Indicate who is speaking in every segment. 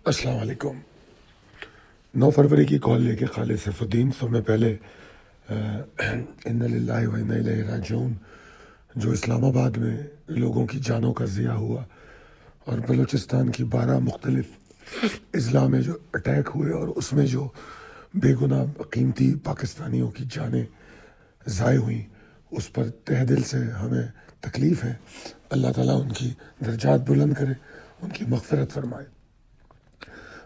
Speaker 1: अस्सलाम वालेकुम। 9 फरवरी की कॉल लेके खालिद सैफुद्दीन समय पहले इन्ना लिल्लाहि व इन्ना इलैहि राजिऊन जो इस्लामाबाद में लोगों की जानों का ज़िया हुआ और बलूचिस्तान की 12 मुख्तलिफ अजला में जो अटैक हुए और उसमें जो बेगुनाह कीमती पाकिस्तानियों की जानें ज़ाय हुई, उस पर तहे दिल से हमें तकलीफ़ है। अल्लाह ताला उनकी दर्जात बुलंद करे, उनकी मग़फ़िरत फरमाए।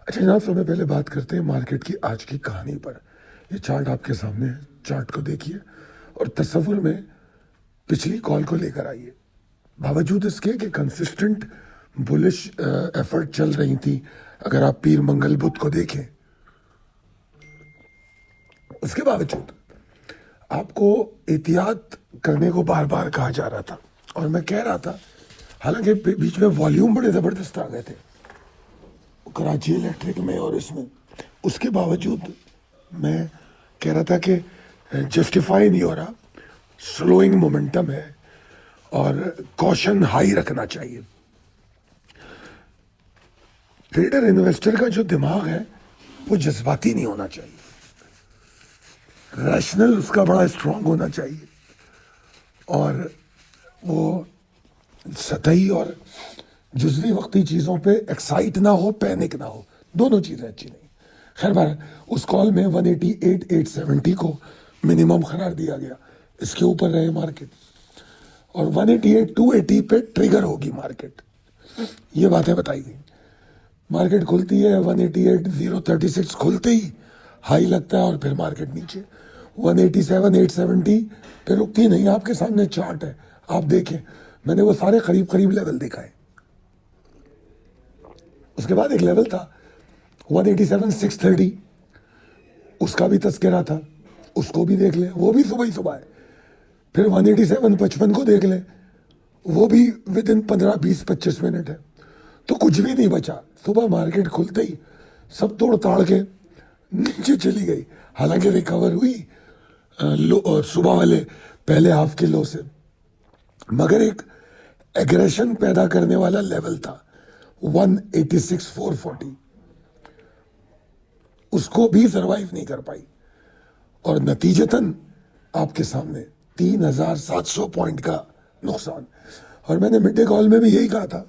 Speaker 1: अच्छा जनाब, समय पहले बात करते हैं मार्केट की आज की कहानी पर। ये चार्ट आपके सामने है, चार्ट को देखिए और तस्वुर में पिछली कॉल को लेकर आइए। बावजूद इसके कि कंसिस्टेंट बुलिश एफर्ट चल रही थी, अगर आप पीर मंगल बुध को देखें, उसके बावजूद आपको एहतियात करने को बार बार कहा जा रहा था और मैं कह रहा था, हालांकि बीच में वॉल्यूम बड़े ज़बरदस्त आ गए थे कराची इलेक्ट्रिक में और इसमें, उसके बावजूद मैं कह रहा था कि जस्टिफाई नहीं हो रहा, स्लोइंग मोमेंटम है और कॉशन हाई रखना चाहिए। ट्रेडर इन्वेस्टर का जो दिमाग है वो जज्बाती नहीं होना चाहिए, रैशनल उसका बड़ा स्ट्रांग होना चाहिए और वो सतही और जुज़वी वक्ती चीज़ों पे एक्साइट ना हो, पैनिक ना हो, दोनों चीज़ें अच्छी नहीं। खैर बार उस कॉल में 188,870 को मिनिमम करार दिया गया, इसके ऊपर रहे मार्केट और 188,280 पे ट्रिगर होगी मार्केट, ये बातें बताई गई। मार्केट खुलती है 188,036 खुलते ही हाई लगता है और फिर मार्केट नीचे 187,870 पे रुकती नहीं। आपके सामने चार्ट है, आप देखें, मैंने वो सारे करीब करीब लेवल दिखाए। उसके बाद एक लेवल था 187,630, उसका भी तस्करा था, उसको भी देख लें, वो भी सुबह ही सुबह है। फिर 187,55 को देख लें, वो भी विद इन 15-20-25 मिनट है। तो कुछ भी नहीं बचा, सुबह मार्केट खुलते ही सब तोड़ ताड़ के नीचे चली गई। हालांकि रिकवर हुई लो सुबह वाले पहले हाफ के लो से, मगर एक एग्रेशन पैदा करने वाला लेवल था 186,440, उसको भी सरवाइव नहीं कर पाई और नतीजतन आपके सामने 3,700 पॉइंट का नुकसान। और मैंने मिड डे कॉल में भी यही कहा था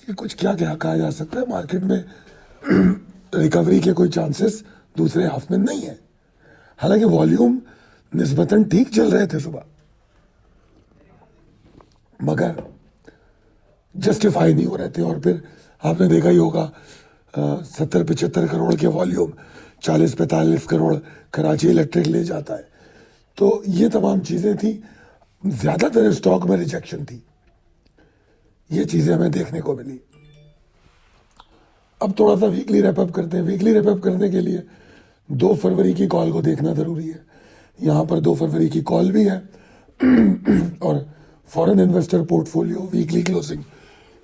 Speaker 1: कि कुछ क्या क्या कहा जा सकता है, मार्केट में रिकवरी के कोई चांसेस दूसरे हाफ में नहीं है। हालांकि वॉल्यूम निस्बतन ठीक चल रहे थे सुबह, मगर जस्टिफाई नहीं हो रहे थे। और फिर आपने देखा ही होगा 70-75 करोड़ के वॉल्यूम 40-45 करोड़ कराची इलेक्ट्रिक ले जाता है। तो ये तमाम चीज़ें थी, ज़्यादातर स्टॉक में रिजेक्शन थी, ये चीज़ें हमें देखने को मिली। अब थोड़ा सा वीकली रैपअप करते हैं। वीकली रैपअप करने के लिए 2 फरवरी की कॉल को देखना ज़रूरी है। यहाँ पर 2 फरवरी की कॉल भी है और foreign investor portfolio weekly closing,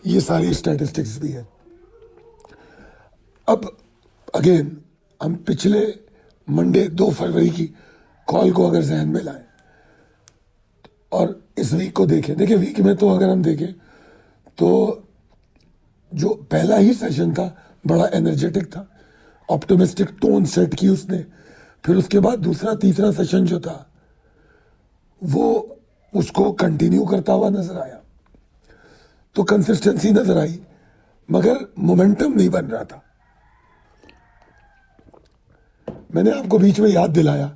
Speaker 1: ये सारी स्टैटिस्टिक्स भी है। अब अगेन हम पिछले मंडे 2 फरवरी की कॉल को अगर जहन में लाएं और इस वीक को देखें, देखिए वीक में तो अगर हम देखें तो जो पहला ही सेशन था बड़ा एनर्जेटिक था, ऑप्टिमिस्टिक टोन सेट की उसने। फिर उसके बाद दूसरा तीसरा सेशन जो था वो उसको कंटिन्यू करता हुआ नजर आया, तो कंसिस्टेंसी नजर आई, मगर मोमेंटम नहीं बन रहा था। मैंने आपको बीच में याद दिलाया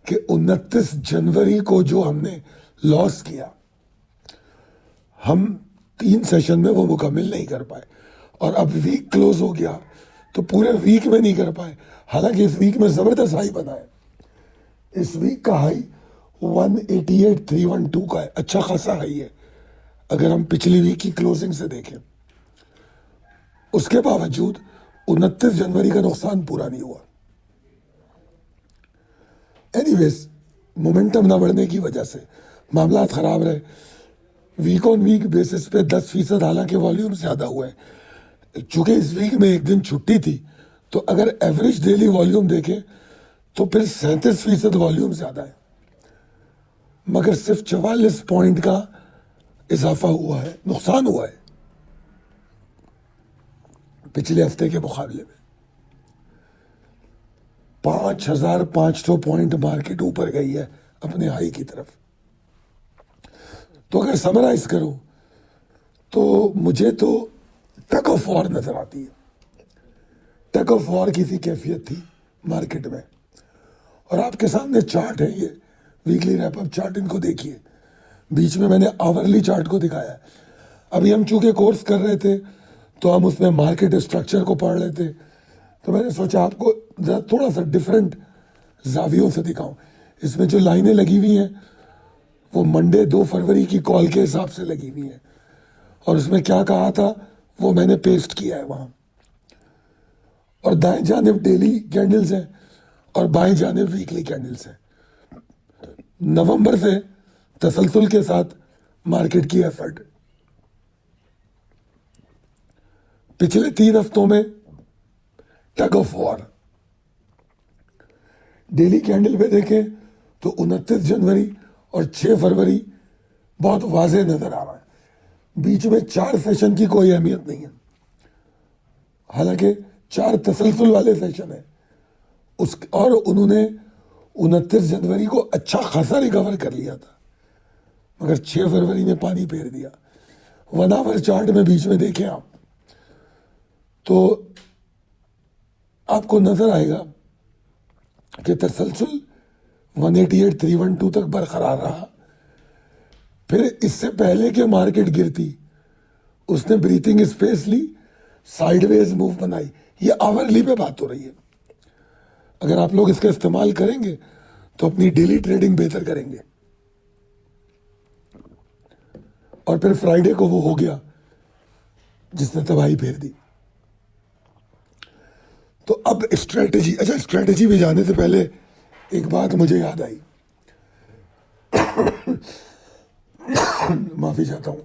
Speaker 1: कि 29 जनवरी को जो हमने लॉस किया, हम 3 सेशन में वो मुकम्मिल नहीं कर पाए और अब वीक क्लोज हो गया तो पूरे वीक में नहीं कर पाए। हालांकि इस वीक में जबरदस्त हाई बना है, इस वीक का हाई 188,312 का है, अच्छा खासा हाई है अगर हम पिछली वीक की क्लोजिंग से देखें। उसके बावजूद 29 जनवरी का नुकसान पूरा नहीं हुआ। एनीवेज, मोमेंटम ना बढ़ने की वजह से मामला खराब रहे। वीक ऑन वीक बेसिस पे 10% हालांकि वॉल्यूम ज़्यादा हुआ है, चूंकि इस वीक में एक दिन छुट्टी थी, तो अगर एवरेज डेली वॉल्यूम देखें तो फिर 37% वॉल्यूम ज़्यादा है, मगर सिर्फ 44 पॉइंट का इजाफा हुआ है, नुकसान हुआ है। पिछले हफ्ते के मुकाबले में। 5,500 पॉइंट मार्केट ऊपर गई है अपने हाई की तरफ। तो अगर समराइज करूं तो मुझे तो टग ऑफ वॉर नजर आती है। टग ऑफ वॉर की सी कैफियत थी मार्केट में। और आपके सामने चार्ट है, ये वीकली रैप अप चार्ट, इनको देखिए। बीच में मैंने आवरली चार्ट को दिखाया है। अभी हम चूंकि कोर्स कर रहे थे तो हम उसमें मार्केट स्ट्रक्चर को पढ़ रहे थे, तो मैंने सोचा आपको जरा थोड़ा सा डिफरेंट जावियों से दिखाऊं। इसमें जो लाइनें लगी हुई हैं वो मंडे 2 फरवरी की कॉल के हिसाब से लगी हुई हैं, और उसमें क्या कहा था वो मैंने पेस्ट किया है वहां। और दाएं जानिब डेली कैंडल्स हैं और बाएं जानिब वीकली कैंडल्स हैं। नवंबर से तसलसल के साथ मार्केट की एफर्ट। पिछले 3 हफ्तों में tug of war. Daily candle पे देखें तो 29 जनवरी और 6 फरवरी बहुत वाजे नजर आ रहा है। बीच में 4 सेशन की कोई अहमियत नहीं है, हालांकि 4 तसलसल वाले सेशन है उस, और उन्होंने 29 जनवरी को अच्छा खासा रिकवर कर लिया था, मगर 6 फरवरी ने पानी फेर दिया। 1 आवर चार्ट में बीच में देखें आप तो आपको नजर आएगा कि तसलसल 188,312 तक बरकरार रहा। फिर इससे पहले कि मार्केट गिरती उसने ब्रीथिंग स्पेस ली, साइडवेज मूव बनाई। ये आवरली पे बात हो रही है। अगर आप लोग इसका इस्तेमाल करेंगे तो अपनी डेली ट्रेडिंग बेहतर करेंगे। और फिर फ्राइडे को वो हो गया जिसने तबाही फेर दी। तो अब स्ट्रेटेजी, अच्छा स्ट्रेटेजी में जाने से पहले एक बात मुझे याद आई। माफी चाहता हूं,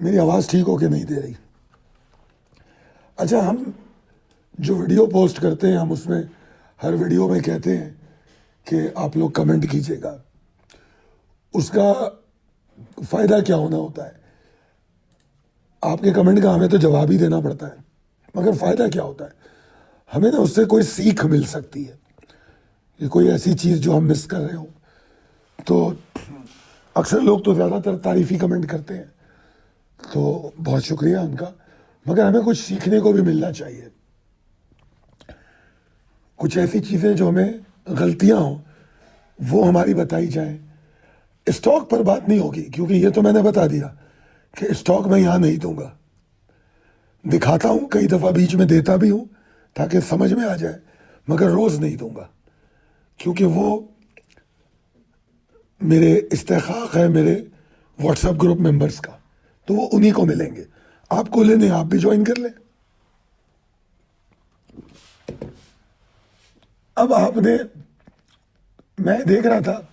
Speaker 1: मेरी आवाज ठीक हो के नहीं दे रही। अच्छा, हम जो वीडियो पोस्ट करते हैं हम उसमें हर वीडियो में कहते हैं कि आप लोग कमेंट कीजिएगा। उसका फायदा क्या होना होता है? आपके कमेंट का हमें तो जवाब ही देना पड़ता है, मगर फायदा क्या होता है? हमें ना उससे कोई सीख मिल सकती है कि कोई ऐसी चीज जो हम मिस कर रहे हो। तो अक्सर लोग तो ज्यादातर तारीफी कमेंट करते हैं, तो बहुत शुक्रिया उनका, मगर हमें कुछ सीखने को भी मिलना चाहिए। कुछ ऐसी चीजें जो हमें गलतियां हो वो हमारी बताई जाए। स्टॉक पर बात नहीं होगी क्योंकि ये तो मैंने बता दिया कि स्टॉक मैं यहां नहीं दूंगा। दिखाता हूं, कई दफा बीच में देता भी हूं ताकि समझ में आ जाए, मगर रोज नहीं दूंगा क्योंकि वो मेरे इस्तेखाक है मेरे व्हाट्सएप ग्रुप मेंबर्स का, तो वो उन्हीं को मिलेंगे। आपको लेने आप भी ज्वाइन कर लें। अब आपने, मैं देख रहा था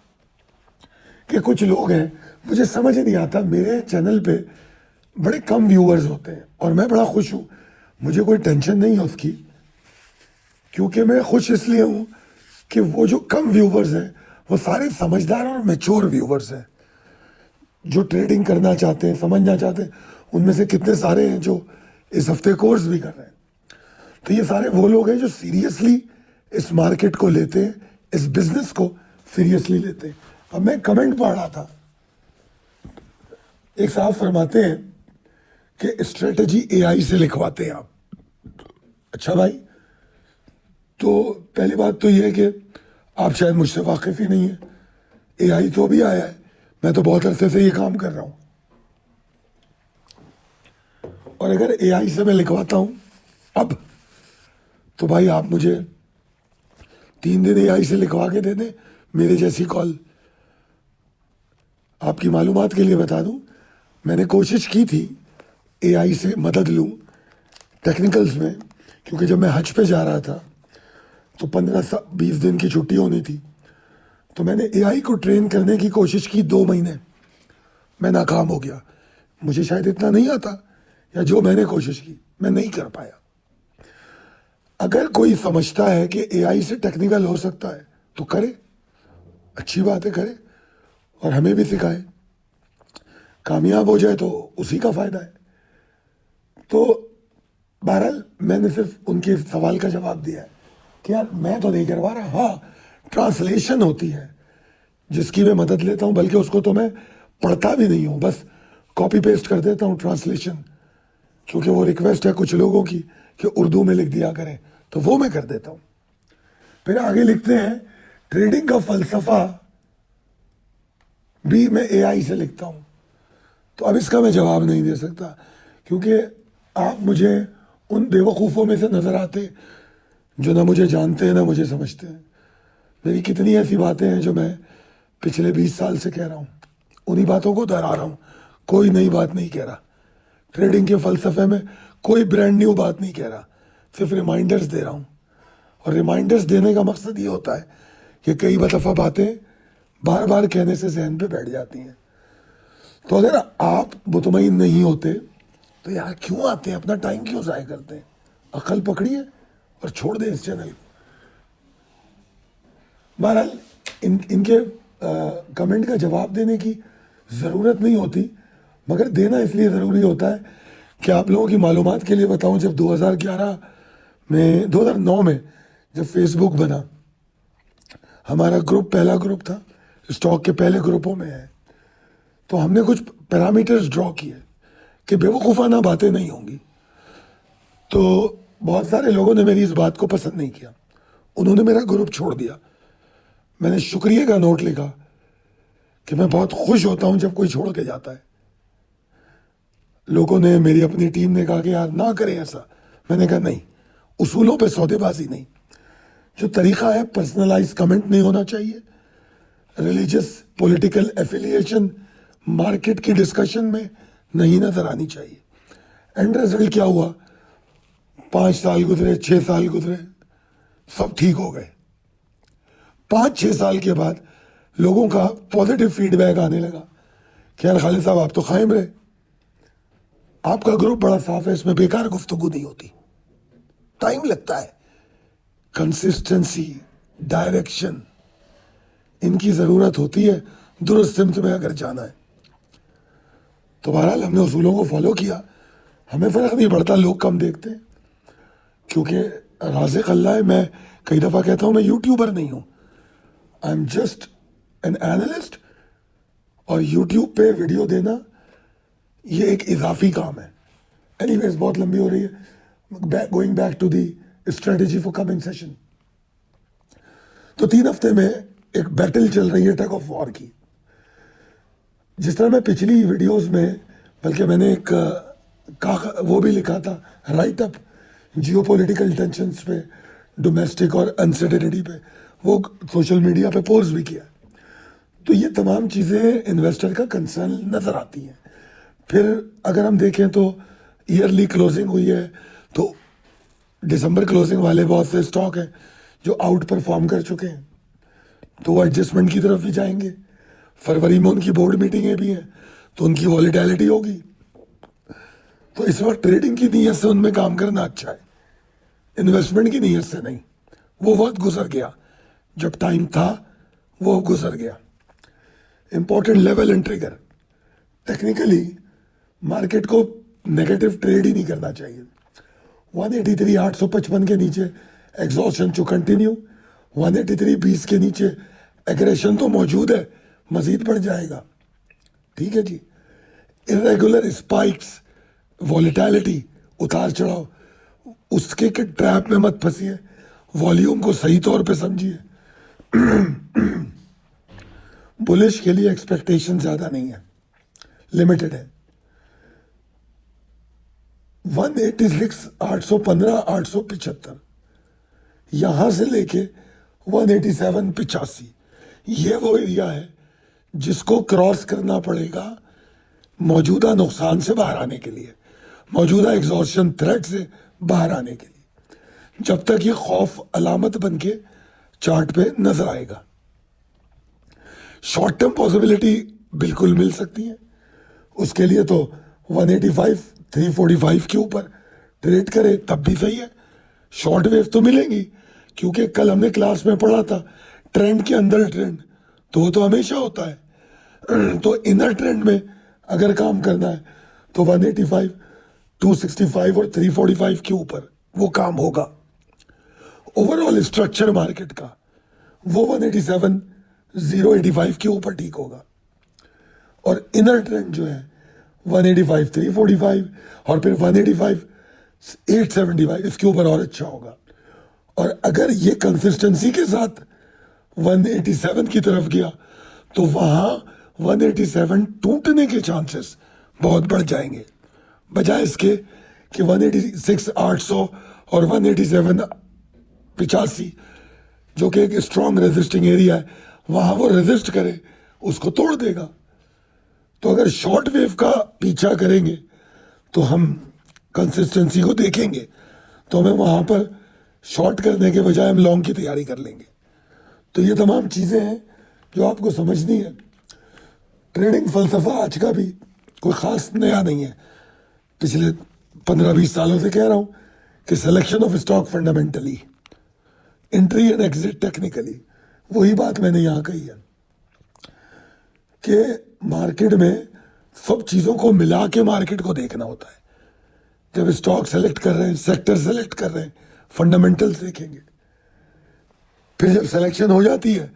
Speaker 1: कि कुछ लोग हैं, मुझे समझ नहीं आता, मेरे चैनल पे बड़े कम व्यूअर्स होते हैं और मैं बड़ा खुश हूं। मुझे कोई टेंशन नहीं है उसकी, क्योंकि मैं खुश इसलिए हूं कि वो जो कम व्यूअर्स हैं वो सारे समझदार और मैच्योर व्यूअर्स हैं जो ट्रेडिंग करना चाहते हैं, समझना चाहते हैं। उनमें से कितने सारे हैं जो इस हफ्ते कोर्स भी कर रहे हैं। तो ये सारे वो लोग हैं जो सीरियसली इस मार्केट को लेते हैं, इस बिजनेस को सीरियसली लेते हैं। अब मैं कमेंट पढ़ रहा था, एक साहब फरमाते हैं कि स्ट्रेटजी एआई से लिखवाते हैं आप। अच्छा भाई, तो पहली बात तो ये है कि आप शायद मुझसे वाकिफ ही नहीं है। एआई तो भी आया है, मैं तो बहुत अरसे से ये काम कर रहा हूं। और अगर एआई से मैं लिखवाता हूं अब, तो भाई आप मुझे 3 दिन एआई से लिखवा के दे दें मेरे जैसी कॉल। आपकी मालूमात के लिए बता दूं, मैंने कोशिश की थी एआई से मदद लूं टेक्निकल्स में, क्योंकि जब मैं हज पे जा रहा था तो 15-20 दिन की छुट्टी होनी थी। तो मैंने एआई को ट्रेन करने की कोशिश की 2 महीने, मैं नाकाम हो गया। मुझे शायद इतना नहीं आता, या जो मैंने कोशिश की मैं नहीं कर पाया। अगर कोई समझता है कि एआई से टेक्निकल हो सकता है तो करे, अच्छी बात है, करे और हमें भी सिखाए। कामयाब हो जाए तो उसी का फायदा है। तो बहरहाल मैंने सिर्फ उनके सवाल का जवाब दिया है कि यार मैं तो नहीं करवा रहा, हाँ ट्रांसलेशन होती है जिसकी मैं मदद लेता हूँ, बल्कि उसको तो मैं पढ़ता भी नहीं हूँ, बस कॉपी पेस्ट कर देता हूँ ट्रांसलेशन, क्योंकि वो रिक्वेस्ट है कुछ लोगों की कि उर्दू में लिख दिया करें, तो वो मैं कर देता हूँ। फिर आगे लिखते हैं ट्रेडिंग का फलसफा भी मैं एआई से लिखता हूँ। तो अब इसका मैं जवाब नहीं दे सकता, क्योंकि आप मुझे उन बेवकूफ़ों में से नज़र आते जो ना मुझे जानते हैं ना मुझे समझते हैं। मेरी कितनी ऐसी बातें हैं जो मैं पिछले 20 साल से कह रहा हूँ, उन्हीं बातों को दोहरा रहा हूँ, कोई नई बात नहीं कह रहा। ट्रेडिंग के फलसफे में कोई ब्रांड न्यू बात नहीं कह रहा, सिर्फ रिमाइंडर्स दे रहा हूँ। और रिमाइंडर्स देने का मकसद ये होता है कि कई दफ़ा बातें बार बार कहने से जहन पे बैठ जाती हैं। तो अगर आप मुतमईन नहीं होते तो यार क्यों आते हैं, अपना टाइम क्यों ज़ाया करते हैं? अकल पकड़िए और छोड़ दें इस चैनल को। बहरहाल इनके कमेंट का जवाब देने की ज़रूरत नहीं होती, मगर देना इसलिए ज़रूरी होता है कि आप लोगों की मालूमात के लिए बताऊं, जब 2009 में जब फेसबुक बना, हमारा ग्रुप पहला ग्रुप था, स्टॉक के पहले ग्रुपों में है, तो हमने कुछ पैरामीटर्स ड्रॉ किए कि बेवकूफ़ाना बातें नहीं होंगी। तो बहुत सारे लोगों ने मेरी इस बात को पसंद नहीं किया, उन्होंने मेरा ग्रुप छोड़ दिया। मैंने शुक्रिया का नोट लिखा कि मैं बहुत खुश होता हूं जब कोई छोड़ के जाता है। लोगों ने, मेरी अपनी टीम ने कहा कि यार ना करें ऐसा। मैंने कहा नहीं, उसूलों पे सौदेबाजी नहीं। जो तरीका है, पर्सनलाइज कमेंट नहीं होना चाहिए, रिलीजियस पॉलिटिकल एफिलिएशन मार्केट की डिस्कशन में नहीं नजर आनी चाहिए। एंड रिजल्ट क्या हुआ, 5 साल गुजरे, 6 साल गुजरे, सब ठीक हो गए। 5-6 साल के बाद लोगों का पॉजिटिव फीडबैक आने लगा कि यार खालिद साहब आप तो कायम रहे, आपका ग्रुप बड़ा साफ है, इसमें बेकार गुफ्तगू नहीं होती। टाइम लगता है, कंसिस्टेंसी, डायरेक्शन, इनकी ज़रूरत होती है दुरुस्त सिमत में अगर जाना है। तो बहरहाल हमने उसूलों को फॉलो किया, हमें फ़र्क नहीं पड़ता लोग कम देखते हैं, क्योंकि राज़िक अल्लाह है। मैं कई दफ़ा कहता हूँ मैं यूट्यूबर नहीं हूँ, I am just an analyst, और यूट्यूब पे वीडियो देना ये एक इजाफी काम है। एनीवेज बहुत लंबी हो रही है, going back to the strategy for coming session. तो 3 हफ्ते में एक बैटल चल रही है टग ऑफ वॉर की। जिस तरह मैं पिछली वीडियोस में, बल्कि मैंने एक वो भी लिखा था राइट अप जियोपॉलिटिकल टेंशन्स पे, डोमेस्टिक और अनसर्टेनिटी पे, वो सोशल मीडिया पे पोस्ट भी किया। तो ये तमाम चीज़ें इन्वेस्टर का कंसर्न नज़र आती हैं। फिर अगर हम देखें तो ईयरली क्लोजिंग हुई है, तो दिसंबर क्लोजिंग वाले बहुत से स्टॉक हैं जो आउट परफॉर्म कर चुके हैं, तो वो एडजस्टमेंट की तरफ भी जाएंगे। फरवरी में उनकी बोर्ड मीटिंगें भी हैं, तो उनकी वॉलीटैलिटी होगी। तो इस वक्त ट्रेडिंग की नीयत से उनमें काम करना अच्छा है, इन्वेस्टमेंट की नीयत से नहीं। वो वक्त गुजर गया, जब टाइम था वो गुजर गया। Important level and trigger, technically market को नेगेटिव ट्रेड ही नहीं करना चाहिए। 183,855 के नीचे एग्जॉशन टू कंटिन्यू, 183.20 के नीचे एग्रेशन तो मौजूद है, मजीद बढ़ जाएगा, ठीक है जी। इरेगुलर स्पाइक्स, वॉलेटिलिटी, उतार चढ़ाव, उसके के ट्रैप में मत फंसिए, वॉल्यूम को सही तौर पे समझिए। बुलिश के लिए एक्सपेक्टेशन ज्यादा नहीं है, लिमिटेड है। 186, 815, 875, यहां से लेके 187, 85, ये वो एरिया है जिसको क्रॉस करना पड़ेगा मौजूदा नुकसान से बाहर आने के लिए, मौजूदा एग्जॉर्शन थ्रेट से बाहर आने के लिए। जब तक ये खौफ अलामत बन के चार्ट पे नजर आएगा, शॉर्ट टर्म पॉसिबिलिटी बिल्कुल मिल सकती है। उसके लिए तो 185, 345 के ऊपर ट्रेड करे तब भी सही है। शॉर्ट वेव तो मिलेंगी, क्योंकि कल हमने क्लास में पढ़ा था ट्रेंड के अंदर ट्रेंड, तो वो तो हमेशा होता है। तो इनर ट्रेंड में अगर काम करना है तो 185 265 और 345 के ऊपर वो काम होगा। ओवरऑल स्ट्रक्चर मार्केट का वो 187 085 के ऊपर ठीक होगा, और इनर ट्रेंड जो है 185 345 और फिर 185 875 इसके ऊपर और अच्छा होगा। और अगर ये कंसिस्टेंसी के साथ 187 की तरफ गया तो वहां 187 टूटने के चांसेस बहुत बढ़ जाएंगे, बजाय इसके कि 186 800 और 187 85 जो कि एक स्ट्रॉन्ग रेजिस्टिंग एरिया है, वहां वो रेजिस्ट करे उसको तोड़ देगा। तो अगर शॉर्ट वेव का पीछा करेंगे तो हम कंसिस्टेंसी को देखेंगे, तो हमें वहां पर शॉर्ट करने के बजाय हम लॉन्ग की तैयारी कर लेंगे। तो ये तमाम चीज़ें हैं जो आपको समझनी है। ट्रेडिंग फलसफा आज का भी कोई ख़ास नया नहीं है, पिछले 15-20 सालों से कह रहा हूँ कि selection of stock fundamentally, entry and exit technically, वही बात मैंने यहाँ कही है कि मार्केट में सब चीज़ों को मिला के मार्केट को देखना होता है। जब स्टॉक सेलेक्ट कर रहे हैं, सेक्टर सेलेक्ट कर रहे हैं, फंडामेंटल्स देखेंगे, फिर जब सिलेक्शन हो जाती है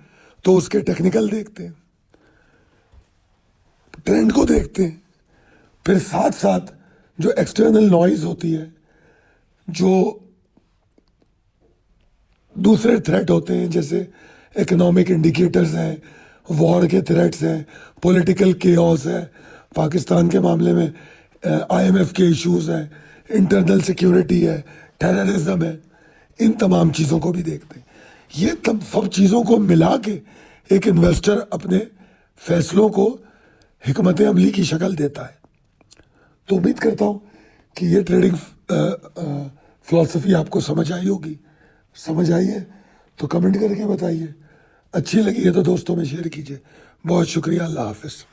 Speaker 1: तो उसके टेक्निकल देखते हैं, ट्रेंड को देखते हैं, फिर साथ साथ जो एक्सटर्नल नॉइज होती है, जो दूसरे थ्रेट होते हैं, जैसे इकोनॉमिक इंडिकेटर्स हैं, वॉर के थ्रेट्स हैं, पॉलिटिकल केओस है, पाकिस्तान के मामले में IMF के इश्यूज हैं, इंटरनल सिक्योरिटी है, टेररिज्म है, इन तमाम चीज़ों को भी देखते हैं। ये सब चीज़ों को मिला के एक इन्वेस्टर अपने फैसलों को हिकमत अमली की शक्ल देता है। तो उम्मीद करता हूँ कि ये ट्रेडिंग फिलॉसफी आपको समझ आई होगी। समझ आई है तो कमेंट करके बताइए, अच्छी लगी है तो दोस्तों में शेयर कीजिए। बहुत शुक्रिया, अल्लाह हाफिज़।